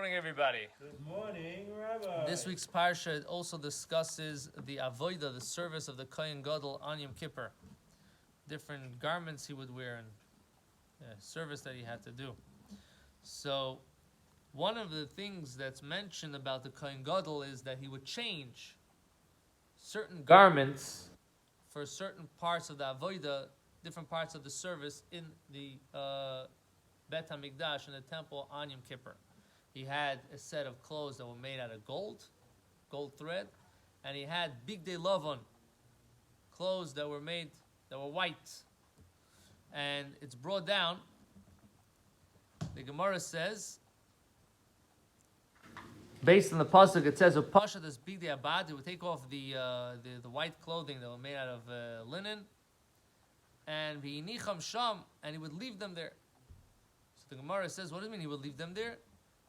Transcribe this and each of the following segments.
morning, everybody. Good morning, Rabbi. This week's parsha also discusses the avodah, the service of the Kohen Gadol on Yom Kippur. Different garments he would wear and service that he had to do. So, one of the things that's mentioned about the Kohen Gadol is that he would change certain garments for certain parts of the avodah, different parts of the service in the Bet HaMikdash in the temple on Yom Kippur. He had a set of clothes that were made out of gold thread, and he had Bigdei Lavan, clothes that were white. And it's brought down. The Gemara says, based on the pasuk, it says, "Pasha das Bigdei Abad." He would take off the white clothing that were made out of linen, and v'yinicham sham, and he would leave them there. So the Gemara says, what does it mean he would leave them there?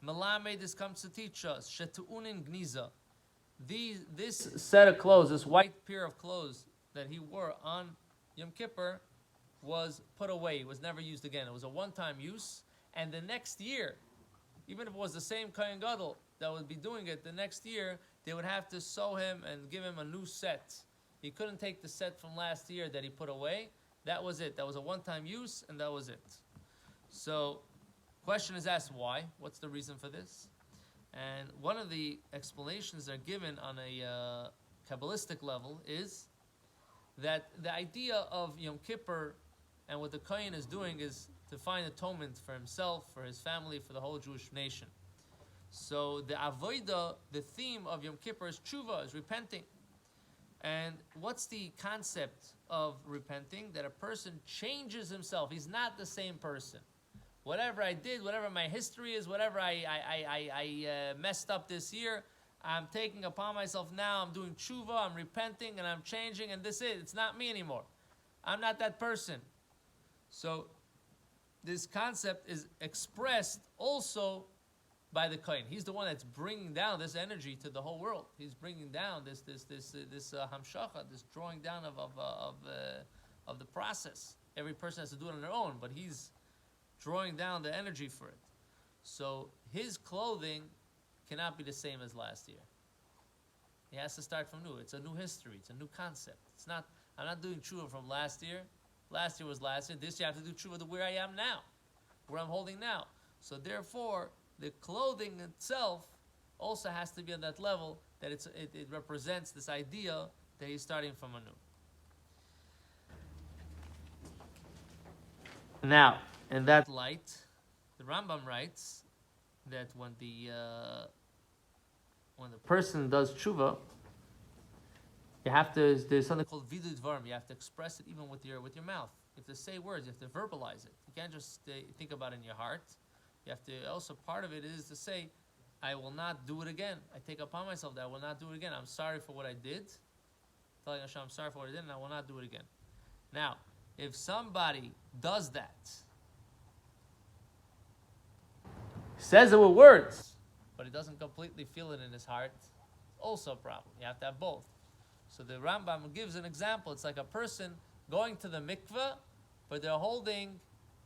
Melamed, this comes to teach us, shetu'unin gniza. This set of clothes, this white pair of clothes that he wore on Yom Kippur was put away. It was never used again. It was a one-time use. And the next year, even if it was the same Kohen Gadol that would be doing it, the next year, they would have to sew him and give him a new set. He couldn't take the set from last year that he put away. That was it. That was a one-time use, and that was it. So, question is asked, why? What's the reason for this? And one of the explanations that are given on a Kabbalistic level is that the idea of Yom Kippur and what the Kohen is doing is to find atonement for himself, for his family, for the whole Jewish nation. So the avodah, the theme of Yom Kippur is tshuva, is repenting. And what's the concept of repenting? That a person changes himself. He's not the same person. Whatever I did, whatever my history is, whatever I messed up this year, I'm taking upon myself now. I'm doing tshuva, I'm repenting, and I'm changing, and this is, it's not me anymore. I'm not that person. So this concept is expressed also by the Kohen. He's the one that's bringing down this energy to the whole world. He's bringing down this hamshacha, this drawing down of the process. Every person has to do it on their own, but he's drawing down the energy for it. So his clothing cannot be the same as last year. He has to start from new. It's a new history. It's a new concept. It's not. I'm not doing tshuva from last year. Last year was last year. This year I have to do tshuva to where I am now, where I'm holding now. So therefore, the clothing itself also has to be on that level that it represents this idea that he's starting from anew. Now, in that light, the Rambam writes that when the person does tshuva, there's something called vidui dvarim. You have to express it even with your mouth. You have to say words. You have to verbalize it. You can't just think about it in your heart. You have to also, part of it is to say, I will not do it again. I take upon myself that I will not do it again. I'm sorry for what I did. Telling Hashem, I'm sorry for what I did, and I will not do it again. Now, if somebody does that, says it with words, but he doesn't completely feel it in his heart, also a problem. You have to have both. So the Rambam gives an example. It's like a person going to the mikveh, but they're holding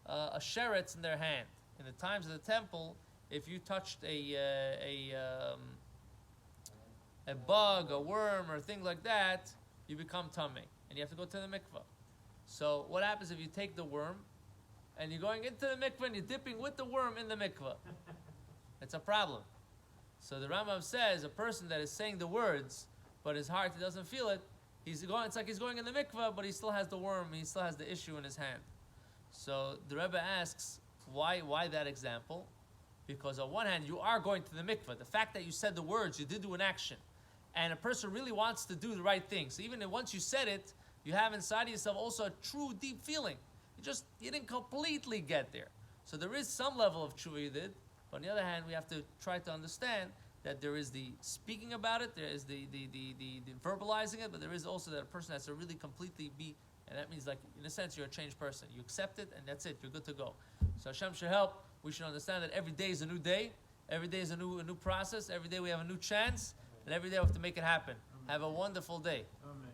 a sheretz in their hand. In the times of the temple, if you touched a bug, a worm, or thing like that, you become tamei, and you have to go to the mikveh. So what happens if you take the worm, and you're going into the mikveh, and you're dipping with the worm in the mikveh? It's a problem. So the Rambam says a person that is saying the words, but his heart he doesn't feel it, it's like he's going in the mikveh, but he still has the worm, he still has the issue in his hand. So the Rebbe asks, why that example? Because on one hand, you are going to the mikveh. The fact that you said the words, you did do an action. And a person really wants to do the right thing. So even if once you said it, you have inside of yourself also a true, deep feeling. You didn't completely get there. So there is some level of tshuva you did. But on the other hand, we have to try to understand that there is the speaking about it, there is the verbalizing it, but there is also that a person has to really completely be, and that means, like, in a sense, you're a changed person. You accept it, and that's it. You're good to go. So Hashem should help. We should understand that every day is a new day. Every day is a new process. Every day we have a new chance. And every day we have to make it happen. Have a wonderful day. Amen.